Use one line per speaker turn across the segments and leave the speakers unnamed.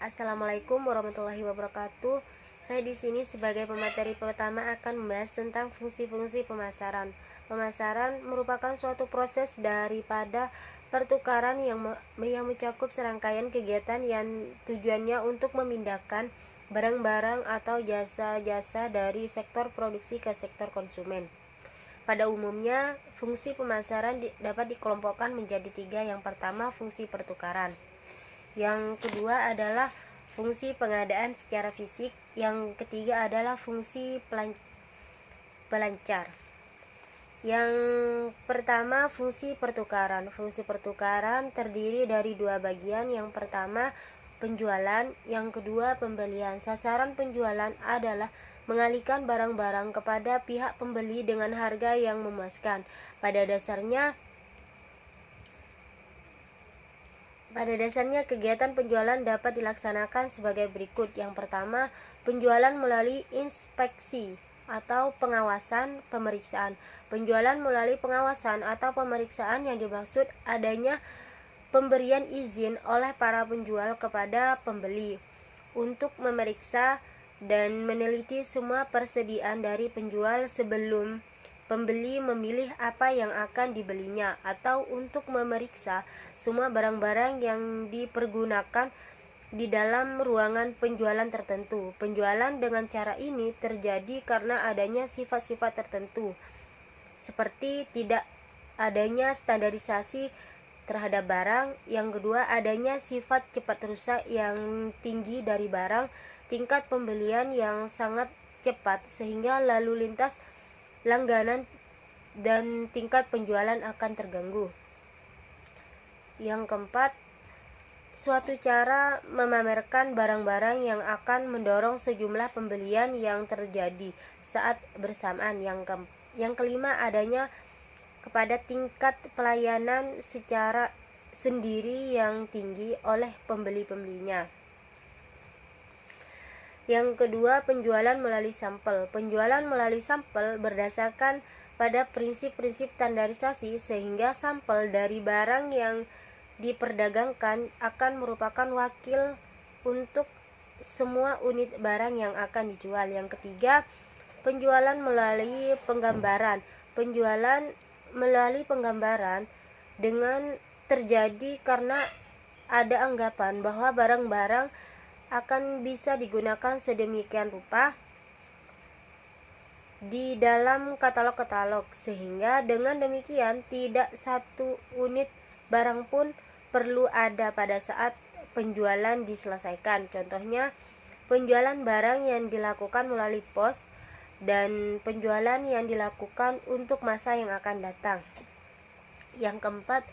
Assalamualaikum warahmatullahi wabarakatuh. Saya di sini sebagai pemateri pertama akan membahas tentang fungsi-fungsi pemasaran. Pemasaran merupakan suatu proses daripada pertukaran yang mencakup serangkaian kegiatan yang tujuannya untuk memindahkan barang-barang atau jasa-jasa dari sektor produksi ke sektor konsumen. Pada umumnya, fungsi pemasaran dapat dikelompokkan menjadi tiga. Yang pertama, fungsi pertukaran. Yang kedua adalah fungsi pengadaan secara fisik. Yang ketiga adalah fungsi pelancar. Yang pertama, fungsi pertukaran. Fungsi pertukaran terdiri dari dua bagian. Yang pertama, penjualan. Yang kedua, pembelian. Sasaran penjualan adalah mengalihkan barang-barang kepada pihak pembeli dengan harga yang memuaskan. Pada dasarnya kegiatan penjualan dapat dilaksanakan sebagai berikut. Yang pertama, penjualan melalui inspeksi atau pengawasan pemeriksaan. Penjualan melalui pengawasan atau pemeriksaan yang dimaksud adanya pemberian izin oleh para penjual kepada pembeli untuk memeriksa dan meneliti semua persediaan dari penjual sebelum pembeli memilih apa yang akan dibelinya, atau untuk memeriksa semua barang-barang yang dipergunakan di dalam ruangan penjualan tertentu. Penjualan dengan cara ini terjadi karena adanya sifat-sifat tertentu, seperti tidak adanya standarisasi terhadap barang. Yang kedua, adanya sifat cepat rusak yang tinggi dari barang, tingkat pembelian yang sangat cepat sehingga lalu lintas langganan dan tingkat penjualan akan terganggu. Yang keempat, suatu cara memamerkan barang-barang yang akan mendorong sejumlah pembelian yang terjadi saat bersamaan. Yang kelima, adanya kepada tingkat pelayanan secara sendiri yang tinggi oleh pembeli-pembelinya. Yang kedua, penjualan melalui sampel. Penjualan melalui sampel berdasarkan pada prinsip-prinsip standarisasi, sehingga sampel dari barang yang diperdagangkan akan merupakan wakil untuk semua unit barang yang akan dijual. Yang ketiga, penjualan melalui penggambaran. Penjualan melalui penggambaran dengan terjadi karena ada anggapan bahwa barang-barang akan bisa digunakan sedemikian rupa di dalam katalog-katalog, sehingga dengan demikian tidak satu unit barang pun perlu ada pada saat penjualan diselesaikan. Contohnya, penjualan barang yang dilakukan melalui pos dan penjualan yang dilakukan untuk masa yang akan datang. Yang keempat,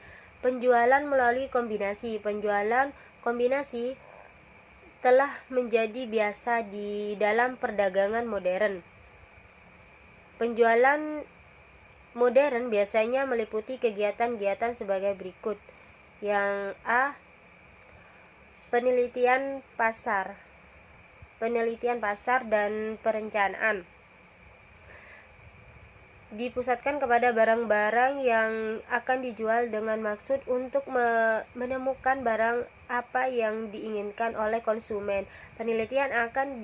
penjualan melalui kombinasi. Penjualan kombinasi telah menjadi biasa di dalam perdagangan modern. Penjualan modern biasanya meliputi kegiatan-kegiatan sebagai berikut. Yang A, penelitian pasar dan perencanaan dipusatkan kepada barang-barang yang akan dijual dengan maksud untuk menemukan barang apa yang diinginkan oleh konsumen. Penelitian akan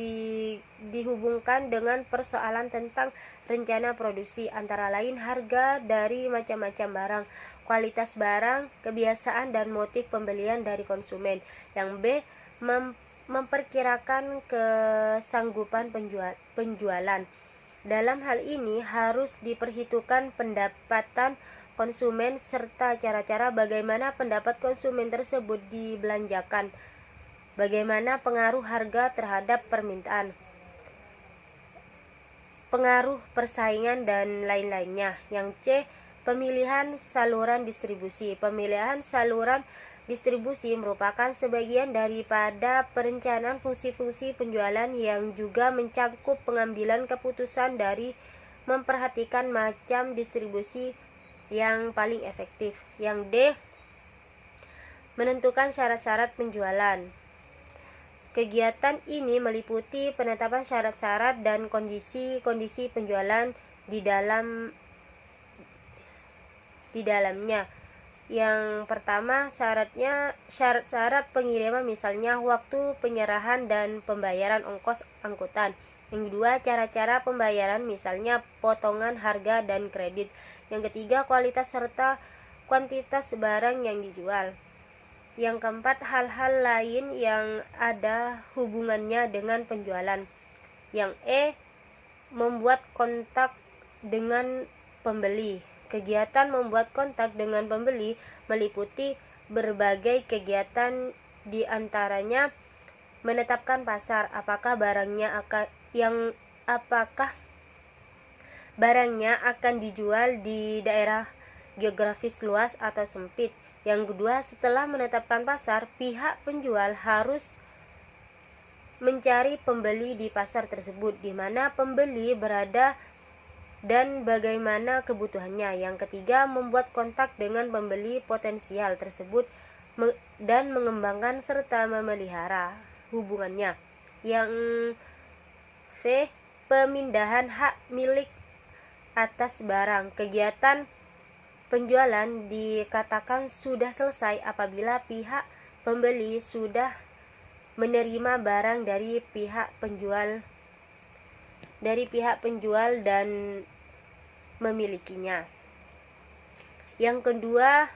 dihubungkan dengan persoalan tentang rencana produksi, antara lain harga dari macam-macam barang, kualitas barang, kebiasaan dan motif pembelian dari konsumen. Yang B, memperkirakan kesanggupan penjualan. Dalam hal ini harus diperhitungkan pendapatan konsumen serta cara-cara bagaimana pendapat konsumen tersebut dibelanjakan, bagaimana pengaruh harga terhadap permintaan, pengaruh persaingan dan lain-lainnya. Yang C, pemilihan saluran distribusi. Pemilihan saluran distribusi merupakan sebagian daripada perencanaan fungsi-fungsi penjualan yang juga mencakup pengambilan keputusan dari memperhatikan macam distribusi yang paling efektif. Yang D, Menentukan syarat-syarat penjualan. Kegiatan ini meliputi penetapan syarat-syarat dan kondisi-kondisi penjualan di dalamnya. Yang pertama, syarat-syarat pengiriman, misalnya waktu penyerahan dan pembayaran ongkos angkutan. Yang kedua, cara-cara pembayaran, misalnya potongan harga dan kredit. Yang ketiga, kualitas serta kuantitas barang yang dijual. Yang keempat, hal-hal lain yang ada hubungannya dengan penjualan. Yang membuat kontak dengan pembeli. Kegiatan membuat kontak dengan pembeli meliputi berbagai kegiatan, di antaranya menetapkan pasar, apakah barangnya akan dijual di daerah geografis luas atau sempit. Yang kedua, setelah menetapkan pasar, pihak penjual harus mencari pembeli di pasar tersebut, di mana pembeli berada dan bagaimana kebutuhannya. Yang ketiga, membuat kontak dengan pembeli potensial tersebut dan mengembangkan serta memelihara hubungannya. Yang pemindahan hak milik atas barang. Kegiatan penjualan dikatakan sudah selesai apabila pihak pembeli sudah menerima barang dari pihak penjual dan memilikinya. Yang kedua,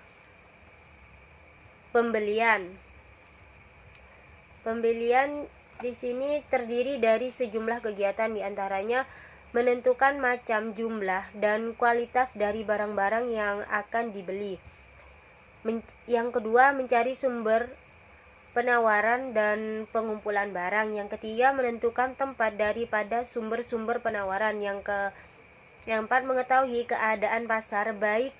pembelian. Pembelian di sini terdiri dari sejumlah kegiatan, di antaranya menentukan macam, jumlah, dan kualitas dari barang-barang yang akan dibeli. Yang kedua, mencari sumber penawaran dan pengumpulan barang. Yang ketiga, menentukan tempat daripada sumber-sumber penawaran. Yang keempat, mengetahui keadaan pasar, baik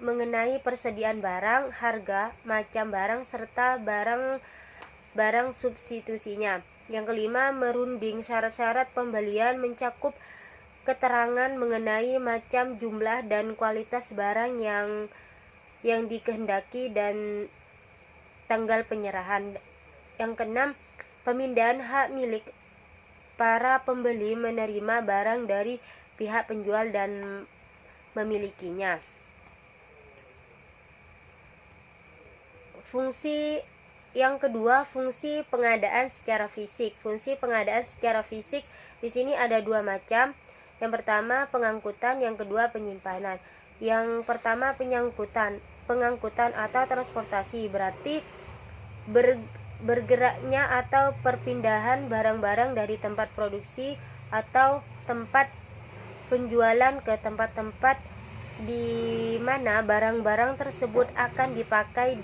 mengenai persediaan barang, harga, macam barang, serta barang substitusinya. Yang kelima, merunding syarat-syarat pembelian, mencakup keterangan mengenai macam, jumlah, dan kualitas barang yang dikehendaki dan tanggal penyerahan. Yang keenam, pemindahan hak milik. Para pembeli menerima barang dari pihak penjual dan memilikinya. Yang kedua, fungsi pengadaan secara fisik. Fungsi pengadaan secara fisik di sini ada dua macam. Yang pertama, pengangkutan, yang kedua, penyimpanan. Yang pertama, pengangkutan atau transportasi, berarti bergeraknya atau perpindahan barang-barang dari tempat produksi atau tempat penjualan ke tempat-tempat di mana barang-barang tersebut akan dipakai.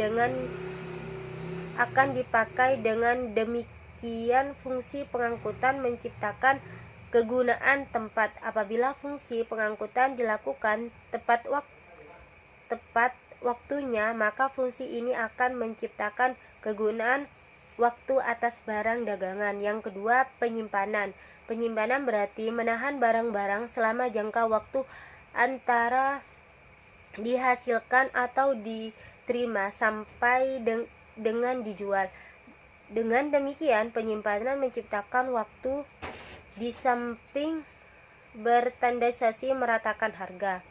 Dengan demikian, fungsi pengangkutan menciptakan kegunaan tempat. Apabila fungsi pengangkutan dilakukan tepat waktunya, maka fungsi ini akan menciptakan kegunaan waktu atas barang dagangan. Yang kedua, penyimpanan. Penyimpanan berarti menahan barang-barang selama jangka waktu antara dihasilkan atau diterima sampai dengan dijual. Dengan demikian, penyimpanan menciptakan waktu di samping berstandardisasi meratakan harga.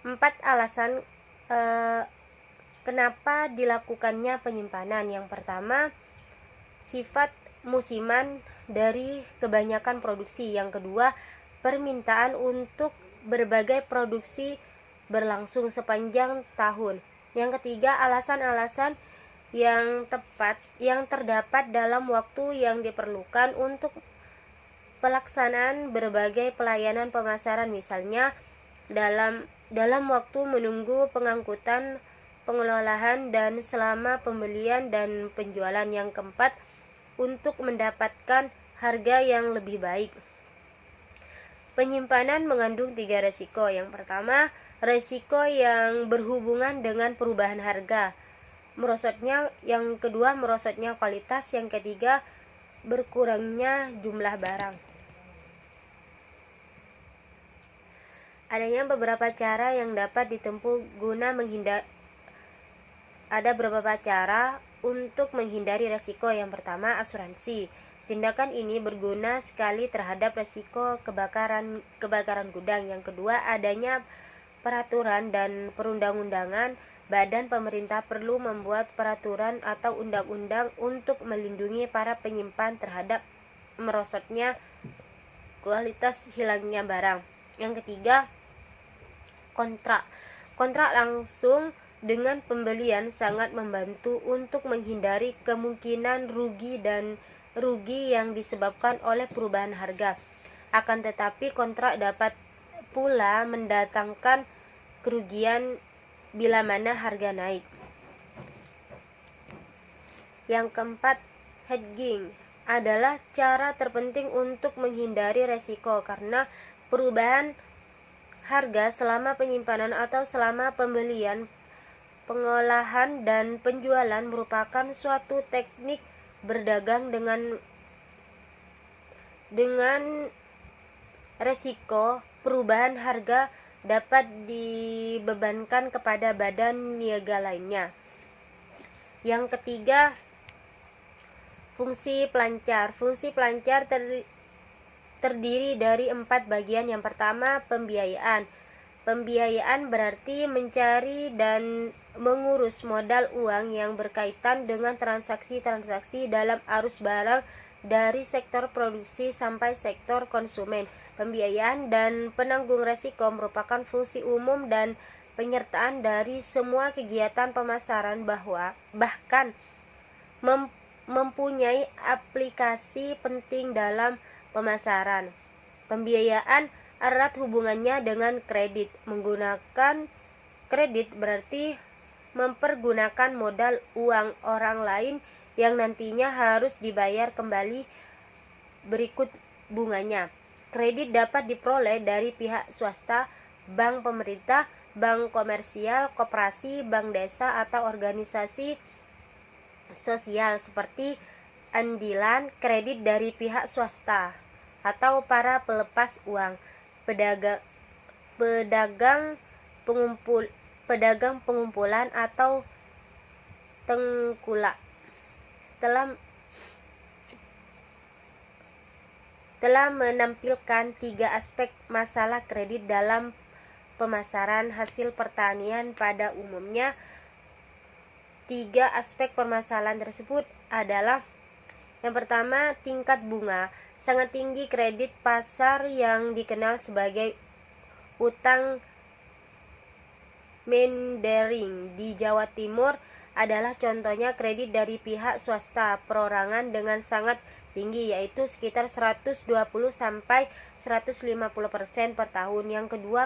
4 alasan kenapa dilakukannya penyimpanan. Yang pertama, sifat musiman dari kebanyakan produksi. Yang kedua, permintaan untuk berbagai produksi berlangsung sepanjang tahun. Yang ketiga, alasan-alasan yang tepat yang terdapat dalam waktu yang diperlukan untuk pelaksanaan berbagai pelayanan pemasaran, misalnya dalam waktu menunggu pengangkutan, pengelolaan, dan selama pembelian dan penjualan. Yang keempat, untuk mendapatkan harga yang lebih baik. Penyimpanan mengandung 3 resiko. Yang pertama, resiko yang berhubungan dengan perubahan harga, yang kedua, merosotnya kualitas, yang ketiga, berkurangnya jumlah barang. Adanya beberapa cara yang dapat ditempuh guna ada beberapa cara untuk menghindari resiko. Yang pertama, asuransi. Tindakan ini berguna sekali terhadap resiko kebakaran gudang. Yang kedua, adanya peraturan dan perundang-undangan. Badan pemerintah perlu membuat peraturan atau undang-undang untuk melindungi para penyimpan terhadap merosotnya kualitas hilangnya barang. Yang ketiga, kontrak. Kontrak langsung dengan pembelian sangat membantu untuk menghindari kemungkinan rugi yang disebabkan oleh perubahan harga. Akan tetapi kontrak dapat pula mendatangkan kerugian bila mana harga naik. Yang keempat, hedging adalah cara terpenting untuk menghindari resiko karena perubahan harga selama penyimpanan atau selama pembelian, pengolahan dan penjualan merupakan suatu teknik berdagang dengan resiko perubahan harga dapat dibebankan kepada badan niaga lainnya. Yang ketiga, fungsi pelancar. Fungsi pelancar terdiri dari 4 bagian. Yang pertama, pembiayaan. Pembiayaan berarti mencari dan mengurus modal uang yang berkaitan dengan transaksi-transaksi dalam arus barang dari sektor produksi sampai sektor konsumen. Pembiayaan dan penanggung resiko merupakan fungsi umum dan penyertaan dari semua kegiatan pemasaran bahkan mempunyai aplikasi penting dalam pemasaran. Pembiayaan erat hubungannya dengan kredit. Menggunakan kredit berarti mempergunakan modal uang orang lain yang nantinya harus dibayar kembali berikut bunganya. Kredit dapat diperoleh dari pihak swasta, bank pemerintah, bank komersial, koperasi, bank desa, atau organisasi sosial seperti andilan. Kredit dari pihak swasta atau para pelepas uang, pedagang pengumpulan atau tengkulak telah menampilkan 3 aspek masalah kredit dalam pemasaran hasil pertanian. Pada umumnya 3 aspek permasalahan tersebut adalah: yang pertama, tingkat bunga sangat tinggi. Kredit pasar yang dikenal sebagai utang Mandarin di Jawa Timur adalah contohnya. Kredit dari pihak swasta perorangan dengan sangat tinggi, yaitu sekitar 120 sampai 150% per tahun. Yang kedua,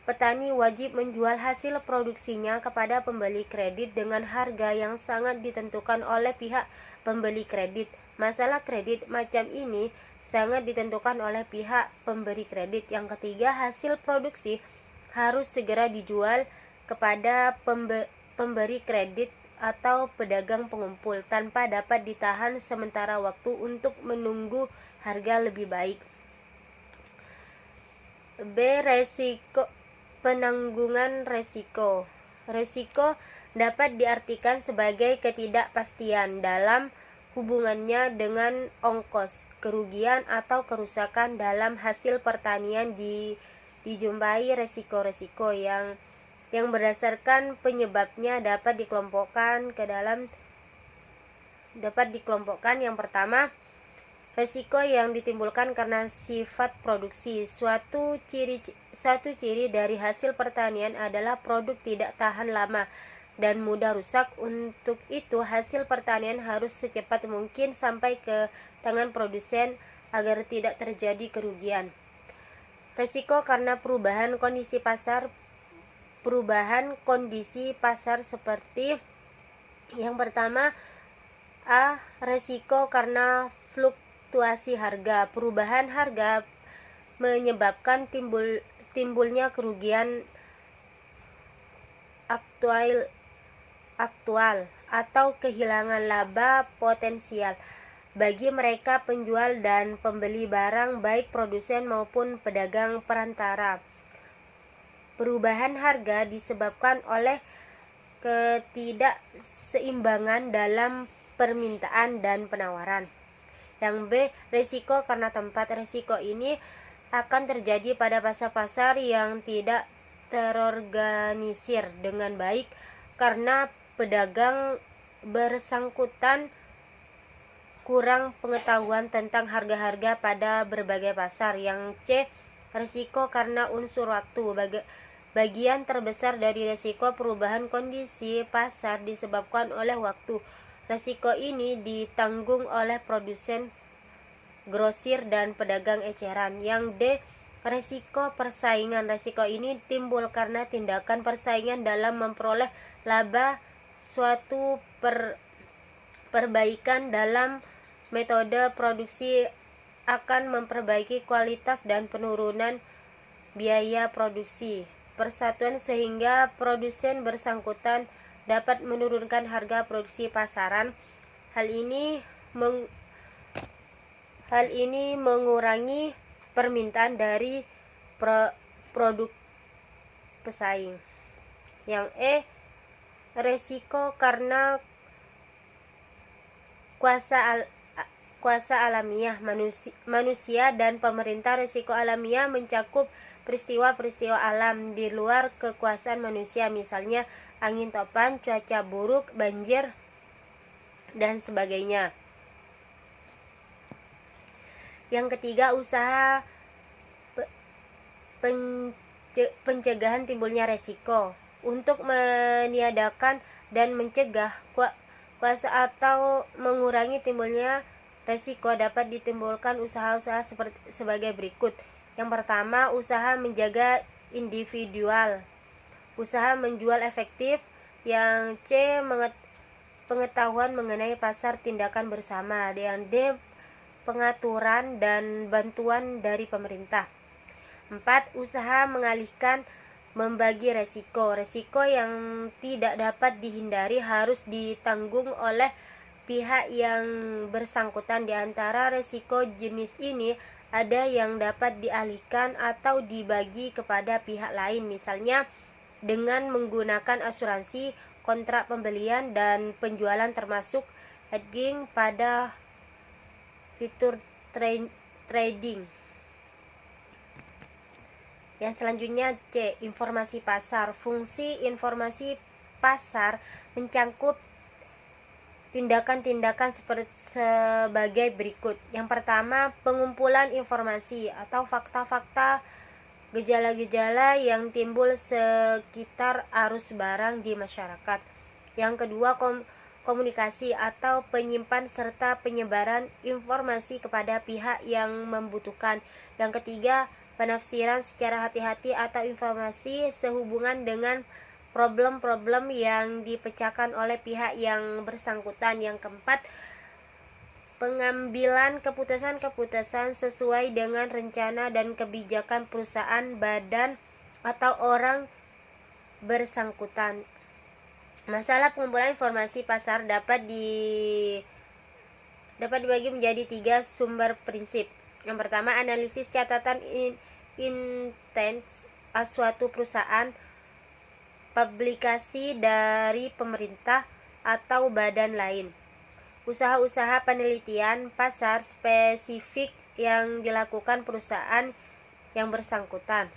petani wajib menjual hasil produksinya kepada pembeli kredit dengan harga yang sangat ditentukan oleh pihak pembeli kredit. Masalah kredit macam ini sangat ditentukan oleh pihak pemberi kredit. Yang ketiga, hasil produksi harus segera dijual kepada pemberi kredit atau pedagang pengumpul tanpa dapat ditahan sementara waktu untuk menunggu harga lebih baik. B. Penanggungan resiko. Resiko dapat diartikan sebagai ketidakpastian dalam hubungannya dengan ongkos, kerugian atau kerusakan dalam hasil pertanian. Dijumpai resiko-resiko yang berdasarkan penyebabnya dapat dikelompokkan yang pertama, resiko yang ditimbulkan karena sifat produksi. Satu ciri dari hasil pertanian adalah produk tidak tahan lama dan mudah rusak. Untuk itu, hasil pertanian harus secepat mungkin sampai ke tangan produsen agar tidak terjadi kerugian. Resiko karena perubahan kondisi pasar seperti yang pertama, A. Resiko karena fluktuasi harga. Perubahan harga menyebabkan timbulnya kerugian aktual atau kehilangan laba potensial bagi mereka penjual dan pembeli barang, baik produsen maupun pedagang perantara. Perubahan harga disebabkan oleh ketidakseimbangan dalam permintaan dan penawaran. Yang B, risiko karena tempat. Risiko ini akan terjadi pada pasar-pasar yang tidak terorganisir dengan baik karena pedagang bersangkutan kurang pengetahuan tentang harga-harga pada berbagai pasar. Yang C, risiko karena unsur waktu. Bagian terbesar dari risiko perubahan kondisi pasar disebabkan oleh waktu. Risiko ini ditanggung oleh produsen, grosir, dan pedagang eceran. Yang D, risiko persaingan. Risiko ini timbul karena tindakan persaingan dalam memperoleh laba, suatu perbaikan dalam metode produksi akan memperbaiki kualitas dan penurunan biaya produksi persatuan sehingga produsen bersangkutan dapat menurunkan harga produksi pasaran. Hal ini mengurangi permintaan dari produk pesaing. Yang E, resiko karena kuasa alamiah. Manusia dan pemerintah. Risiko alamiah mencakup peristiwa-peristiwa alam di luar kekuasaan manusia, misalnya angin topan, cuaca buruk, banjir, dan sebagainya. Yang ketiga, usaha pencegahan timbulnya resiko. Untuk meniadakan dan mencegah kuasa atau mengurangi timbulnya resiko dapat ditimbulkan usaha-usaha sebagai berikut. Yang pertama, usaha menjaga individual. Usaha menjual efektif. Yang C, pengetahuan mengenai pasar, tindakan bersama. Yang D, pengaturan dan bantuan dari pemerintah. 4. Usaha mengalihkan, membagi resiko. Resiko yang tidak dapat dihindari harus ditanggung oleh pihak yang bersangkutan. Di antara resiko jenis ini ada yang dapat dialihkan atau dibagi kepada pihak lain, misalnya dengan menggunakan asuransi, kontrak pembelian dan penjualan, termasuk hedging pada fitur trading. Yang selanjutnya C, informasi pasar. Fungsi informasi pasar mencangkup tindakan-tindakan sebagai berikut. Yang pertama, pengumpulan informasi atau fakta-fakta, gejala-gejala yang timbul sekitar arus barang di masyarakat. Yang kedua, komunikasi atau penyimpan serta penyebaran informasi kepada pihak yang membutuhkan. Yang ketiga, penafsiran secara hati-hati atau informasi sehubungan dengan problem-problem yang dipecahkan oleh pihak yang bersangkutan. Yang keempat, pengambilan keputusan-keputusan sesuai dengan rencana dan kebijakan perusahaan, badan, atau orang bersangkutan. Masalah pengumpulan informasi pasar dapat dibagi menjadi 3 sumber prinsip. Yang pertama, analisis catatan intens suatu perusahaan, publikasi dari pemerintah atau badan lain. Usaha-usaha penelitian pasar spesifik yang dilakukan perusahaan yang bersangkutan.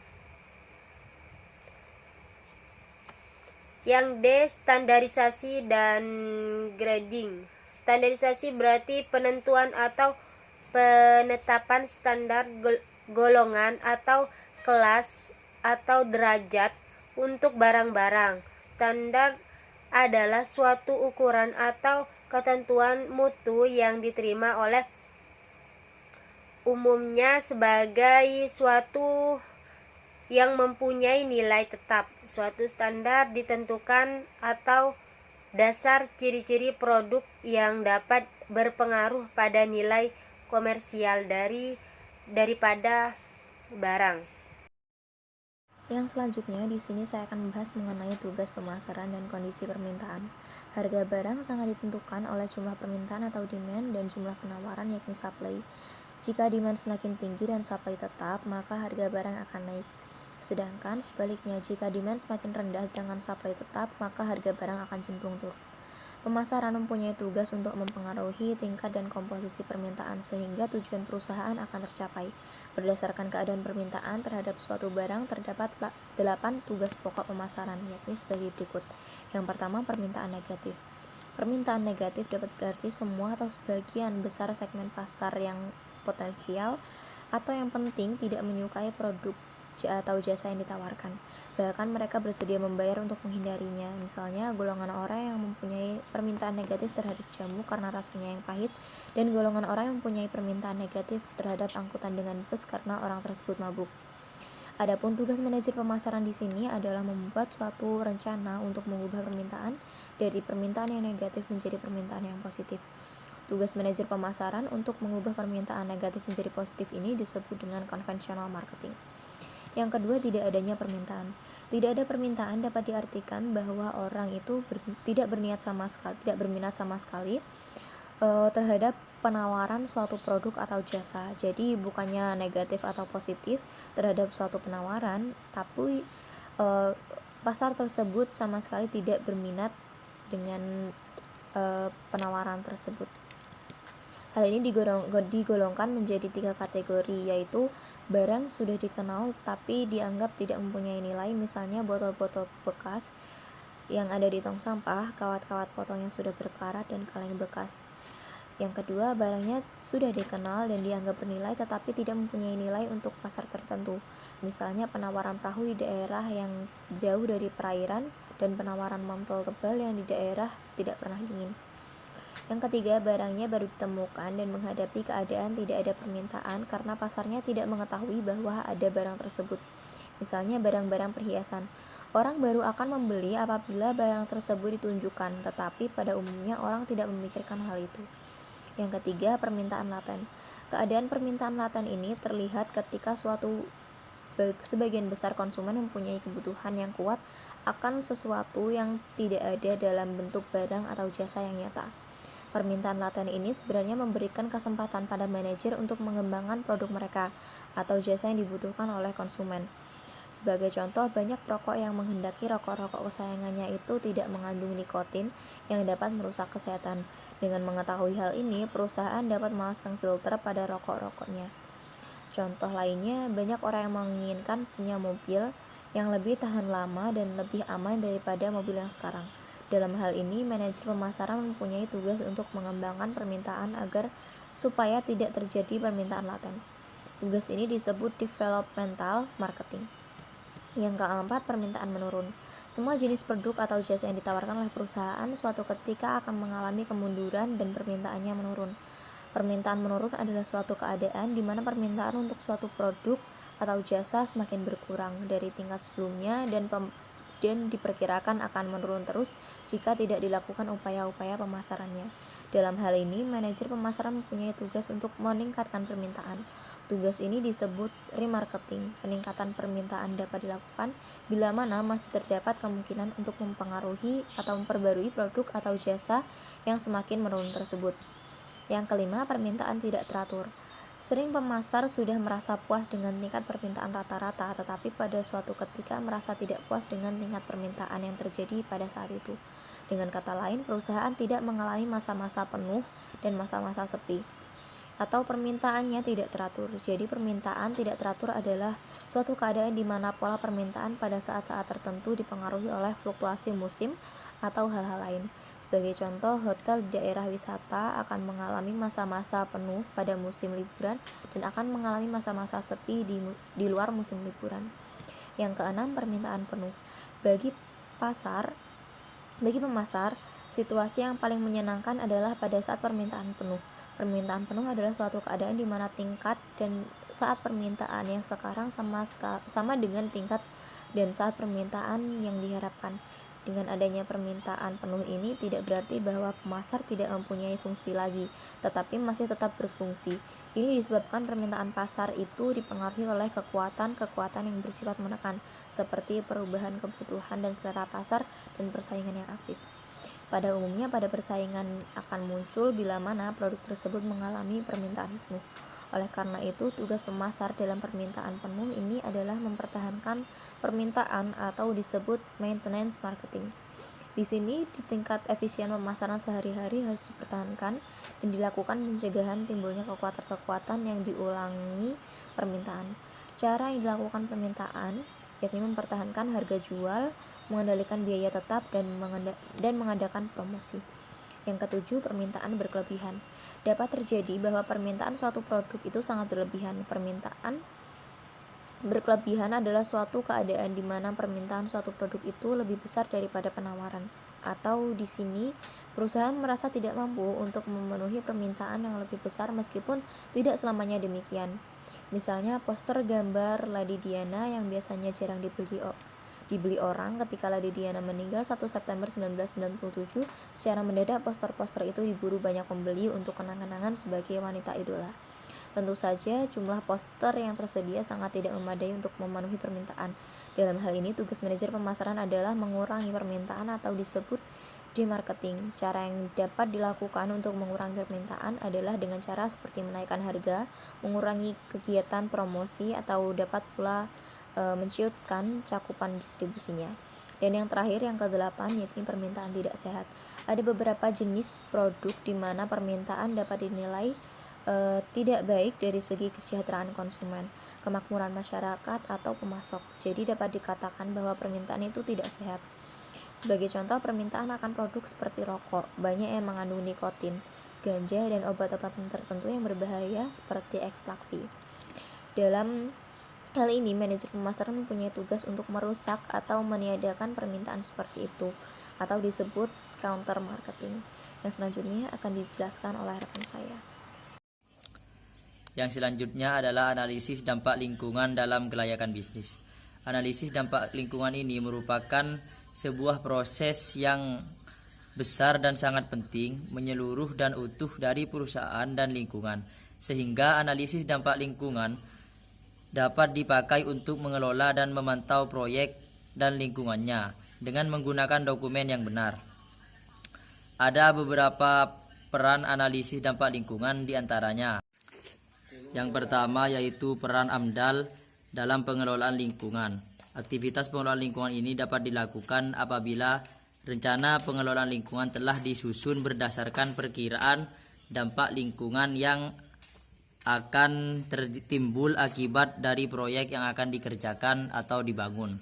Yang D, standarisasi dan grading. Standarisasi berarti penentuan atau penetapan standar golongan atau kelas atau derajat untuk barang-barang. Standar adalah suatu ukuran atau ketentuan mutu yang diterima oleh umumnya sebagai suatu yang mempunyai nilai tetap. Suatu standar ditentukan atau dasar ciri-ciri produk yang dapat berpengaruh pada nilai komersial daripada barang.
Yang selanjutnya, di sini saya akan membahas mengenai tugas pemasaran dan kondisi permintaan. Harga barang sangat ditentukan oleh jumlah permintaan atau demand dan jumlah penawaran, yakni supply. Jika demand semakin tinggi dan supply tetap, maka harga barang akan naik. Sedangkan sebaliknya, jika demand semakin rendah sedangkan supply tetap, maka harga barang akan cenderung turun. Pemasaran mempunyai tugas untuk mempengaruhi tingkat dan komposisi permintaan sehingga tujuan perusahaan akan tercapai. Berdasarkan keadaan permintaan terhadap suatu barang, terdapat 8 tugas pokok pemasaran, yakni sebagai berikut. Yang pertama, permintaan negatif. Permintaan negatif dapat berarti semua atau sebagian besar segmen pasar yang potensial atau yang penting tidak menyukai produk atau jasa yang ditawarkan. Bahkan mereka bersedia membayar untuk menghindarinya. Misalnya, golongan orang yang mempunyai permintaan negatif terhadap jamu karena rasanya yang pahit, dan golongan orang yang mempunyai permintaan negatif terhadap angkutan dengan bus karena orang tersebut mabuk. Adapun tugas manajer pemasaran di sini adalah membuat suatu rencana untuk mengubah permintaan dari permintaan yang negatif menjadi permintaan yang positif. Tugas manajer pemasaran untuk mengubah permintaan negatif menjadi positif ini disebut dengan conventional marketing. Yang kedua, tidak adanya permintaan. Tidak ada permintaan dapat diartikan bahwa orang itu tidak berminat sama sekali terhadap penawaran suatu produk atau jasa. Jadi bukannya negatif atau positif terhadap suatu penawaran, tapi pasar tersebut sama sekali tidak berminat dengan penawaran tersebut. Hal ini digolongkan menjadi 3 kategori, yaitu barang sudah dikenal tapi dianggap tidak mempunyai nilai, misalnya botol-botol bekas yang ada di tong sampah, kawat-kawat potong yang sudah berkarat, dan kaleng bekas. Yang kedua, barangnya sudah dikenal dan dianggap bernilai tetapi tidak mempunyai nilai untuk pasar tertentu, misalnya penawaran perahu di daerah yang jauh dari perairan dan penawaran mantel tebal yang di daerah tidak pernah dingin. Yang ketiga, barangnya baru ditemukan dan menghadapi keadaan tidak ada permintaan karena pasarnya tidak mengetahui bahwa ada barang tersebut. Misalnya barang-barang perhiasan. Orang baru akan membeli apabila barang tersebut ditunjukkan, tetapi pada umumnya orang tidak memikirkan hal itu. Yang ketiga, permintaan laten. Keadaan permintaan laten ini terlihat ketika sebagian besar konsumen mempunyai kebutuhan yang kuat akan sesuatu yang tidak ada dalam bentuk barang atau jasa yang nyata. Permintaan laten ini sebenarnya memberikan kesempatan pada manajer untuk mengembangkan produk mereka atau jasa yang dibutuhkan oleh konsumen. Sebagai contoh, banyak perokok yang menghendaki rokok-rokok kesayangannya itu tidak mengandung nikotin yang dapat merusak kesehatan. Dengan mengetahui hal ini, perusahaan dapat memasang filter pada rokok-rokoknya. Contoh lainnya, banyak orang yang menginginkan punya mobil yang lebih tahan lama dan lebih aman daripada mobil yang sekarang. Dalam hal ini, manajer pemasaran mempunyai tugas untuk mengembangkan permintaan agar supaya tidak terjadi permintaan laten. Tugas ini disebut developmental marketing. Yang keempat, permintaan menurun. Semua jenis produk atau jasa yang ditawarkan oleh perusahaan suatu ketika akan mengalami kemunduran dan permintaannya menurun. Permintaan menurun adalah suatu keadaan di mana permintaan untuk suatu produk atau jasa semakin berkurang dari tingkat sebelumnya dan diperkirakan akan menurun terus jika tidak dilakukan upaya-upaya pemasarannya. Dalam hal ini, manajer pemasaran mempunyai tugas untuk meningkatkan permintaan. Tugas ini disebut remarketing. Peningkatan permintaan dapat dilakukan bila mana masih terdapat kemungkinan untuk mempengaruhi atau memperbarui produk atau jasa yang semakin menurun tersebut. Yang kelima, permintaan tidak teratur. Sering pemasar sudah merasa puas dengan tingkat permintaan rata-rata, tetapi pada suatu ketika merasa tidak puas dengan tingkat permintaan yang terjadi pada saat itu. Dengan kata lain, perusahaan tidak mengalami masa-masa penuh dan masa-masa sepi, atau permintaannya tidak teratur. Jadi permintaan tidak teratur adalah suatu keadaan di mana pola permintaan pada saat-saat tertentu dipengaruhi oleh fluktuasi musim atau hal-hal lain. Sebagai contoh, hotel di daerah wisata akan mengalami masa-masa penuh pada musim liburan dan akan mengalami masa-masa sepi di luar musim liburan. Yang keenam, permintaan penuh. Bagi pemasar, situasi yang paling menyenangkan adalah pada saat permintaan penuh. Permintaan penuh adalah suatu keadaan di mana tingkat dan saat permintaan yang sekarang sama dengan tingkat dan saat permintaan yang diharapkan. Dengan adanya permintaan penuh ini tidak berarti bahwa pemasar tidak mempunyai fungsi lagi, tetapi masih tetap berfungsi. Ini disebabkan permintaan pasar itu dipengaruhi oleh kekuatan-kekuatan yang bersifat menekan, seperti perubahan kebutuhan dan selera pasar dan persaingan yang aktif. Pada umumnya, pada persaingan akan muncul bila mana produk tersebut mengalami permintaan penuh. Oleh karena itu, tugas pemasar dalam permintaan penuh ini adalah mempertahankan permintaan atau disebut maintenance marketing. Di sini, di tingkat efisien pemasaran sehari-hari harus dipertahankan dan dilakukan pencegahan timbulnya kekuatan-kekuatan yang diulangi permintaan. Cara yang dilakukan permintaan yakni mempertahankan harga jual, mengendalikan biaya tetap, dan mengadakan promosi. Yang ketujuh, permintaan berkelebihan. Dapat terjadi bahwa permintaan suatu produk itu sangat berlebihan. Permintaan berkelebihan adalah suatu keadaan di mana permintaan suatu produk itu lebih besar daripada penawaran, atau di sini perusahaan merasa tidak mampu untuk memenuhi permintaan yang lebih besar meskipun tidak selamanya demikian. Misalnya poster gambar Lady Diana yang biasanya jarang dibeli orang. Ketika Lady Diana meninggal 1 September 1997, secara mendadak poster-poster itu diburu banyak pembeli untuk kenang-kenangan sebagai wanita idola. Tentu saja jumlah poster yang tersedia sangat tidak memadai untuk memenuhi permintaan. Dalam hal ini, tugas manajer pemasaran adalah mengurangi permintaan atau disebut demarketing. Cara yang dapat dilakukan untuk mengurangi permintaan adalah dengan cara seperti menaikkan harga, mengurangi kegiatan promosi, atau dapat pula menciutkan cakupan distribusinya. Dan yang terakhir, yang ke-8, yakni permintaan tidak sehat. Ada beberapa jenis produk di mana permintaan dapat dinilai tidak baik dari segi kesejahteraan konsumen, kemakmuran masyarakat, atau pemasok. Jadi dapat dikatakan bahwa permintaan itu tidak sehat. Sebagai contoh, permintaan akan produk seperti rokok, banyak yang mengandung nikotin, ganja, dan obat-obatan tertentu yang berbahaya seperti ekstraksi. Dalam hal ini, manajer pemasaran mempunyai tugas untuk merusak atau meniadakan permintaan seperti itu, atau disebut counter marketing. Yang selanjutnya akan dijelaskan oleh rekan saya.
Yang selanjutnya adalah analisis dampak lingkungan dalam kelayakan bisnis. Analisis dampak lingkungan ini merupakan sebuah proses yang besar dan sangat penting, menyeluruh dan utuh dari perusahaan dan lingkungan, sehingga analisis dampak lingkungan dapat dipakai untuk mengelola dan memantau proyek dan lingkungannya dengan menggunakan dokumen yang benar. Ada beberapa peran analisis dampak lingkungan diantaranya. Yang pertama yaitu peran AMDAL dalam pengelolaan lingkungan. Aktivitas pengelolaan lingkungan ini dapat dilakukan apabila rencana pengelolaan lingkungan telah disusun berdasarkan perkiraan dampak lingkungan yang akan timbul akibat dari proyek yang akan dikerjakan atau dibangun.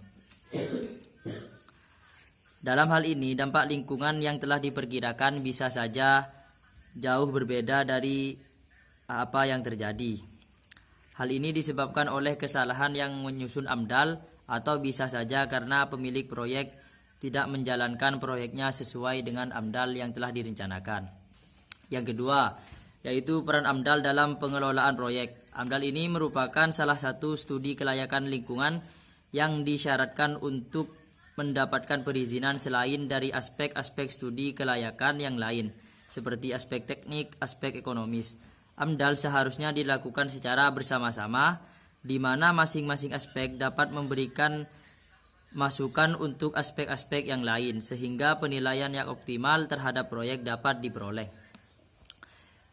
Dalam hal ini, dampak lingkungan yang telah diperkirakan bisa saja jauh berbeda dari apa yang terjadi. Hal ini disebabkan oleh kesalahan yang menyusun AMDAL, atau bisa saja karena pemilik proyek tidak menjalankan proyeknya sesuai dengan AMDAL yang telah direncanakan. Yang kedua, yaitu peran AMDAL dalam pengelolaan proyek. AMDAL ini merupakan salah satu studi kelayakan lingkungan yang disyaratkan untuk mendapatkan perizinan selain dari aspek-aspek studi kelayakan yang lain, seperti aspek teknik, aspek ekonomis. AMDAL seharusnya dilakukan secara bersama-sama, di mana masing-masing aspek dapat memberikan masukan untuk aspek-aspek yang lain, sehingga penilaian yang optimal terhadap proyek dapat diperoleh.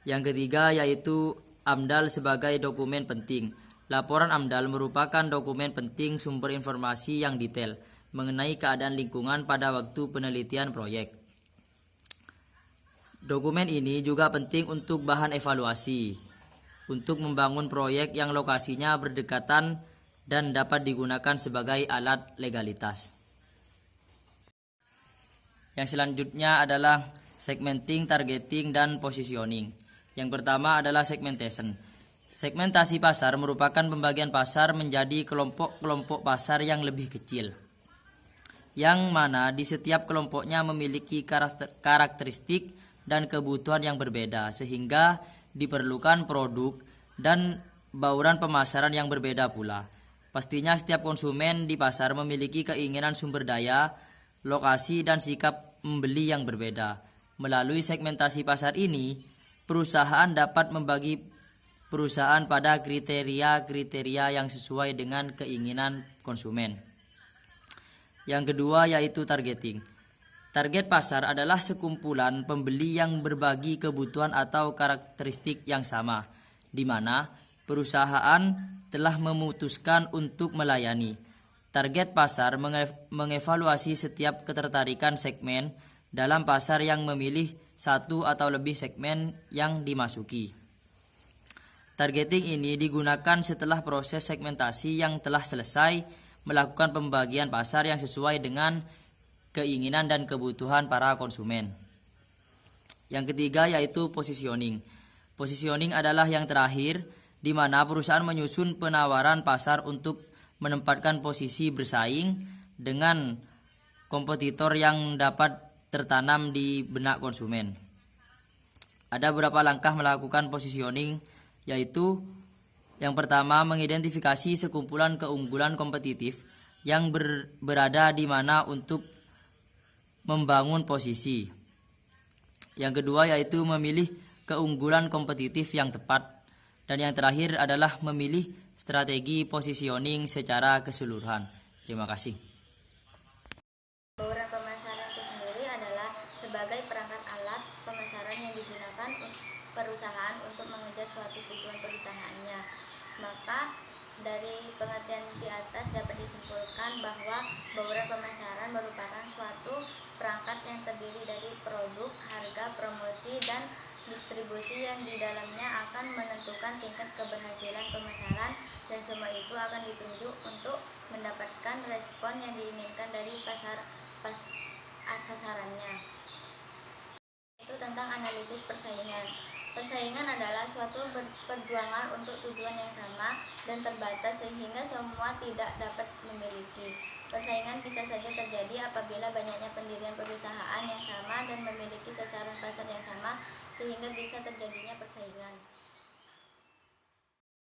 Yang ketiga yaitu AMDAL sebagai dokumen penting. Laporan AMDAL merupakan dokumen penting sumber informasi yang detail mengenai keadaan lingkungan pada waktu penelitian proyek. Dokumen ini juga penting untuk bahan evaluasi, untuk membangun proyek yang lokasinya berdekatan dan dapat digunakan sebagai alat legalitas. Yang selanjutnya adalah segmenting, targeting, dan positioning. Yang pertama adalah segmentation. Segmentasi pasar merupakan pembagian pasar menjadi kelompok-kelompok pasar yang lebih kecil, yang mana di setiap kelompoknya memiliki karakteristik dan kebutuhan yang berbeda, sehingga diperlukan produk dan bauran pemasaran yang berbeda pula. Pastinya setiap konsumen di pasar memiliki keinginan sumber daya, lokasi, dan sikap membeli yang berbeda. Melalui segmentasi pasar ini, perusahaan dapat membagi perusahaan pada kriteria-kriteria yang sesuai dengan keinginan konsumen. Yang kedua yaitu targeting. Target pasar adalah sekumpulan pembeli yang berbagi kebutuhan atau karakteristik yang sama, di mana perusahaan telah memutuskan untuk melayani. Target pasar mengevaluasi setiap ketertarikan segmen dalam pasar yang memilih satu atau lebih segmen yang dimasuki. Targeting ini digunakan setelah proses segmentasi yang telah selesai, melakukan pembagian pasar yang sesuai dengan keinginan dan kebutuhan para konsumen. Yang ketiga yaitu positioning. Positioning adalah yang terakhir, di mana perusahaan menyusun penawaran pasar untuk menempatkan posisi bersaing dengan kompetitor yang dapat tertanam di benak konsumen. Ada beberapa langkah melakukan positioning, yaitu yang pertama, mengidentifikasi sekumpulan keunggulan kompetitif yang berada di mana untuk membangun posisi. Yang kedua yaitu memilih keunggulan kompetitif yang tepat. Dan yang terakhir adalah memilih strategi positioning secara keseluruhan. Terima kasih.
Bauran pemasaran itu sendiri adalah sebagai perangkat alat pemasaran yang digunakan perusahaan untuk mengejar suatu tujuan perusahaannya. Maka dari pengertian di atas dapat disimpulkan bahwa bauran pemasaran merupakan suatu perangkat yang terdiri dari produk, harga, promosi, dan distribusi yang di dalamnya akan menentukan tingkat keberhasilan pemasaran, dan semua itu akan ditunjuk untuk mendapatkan respon yang diinginkan dari sasarannya. Itu tentang analisis persaingan. Persaingan adalah suatu perjuangan untuk tujuan yang sama dan terbatas sehingga semua tidak dapat memiliki. Persaingan bisa saja terjadi apabila banyaknya pendirian perusahaan yang sama dan memiliki sasaran pasar yang sama, sehingga bisa terjadinya persaingan.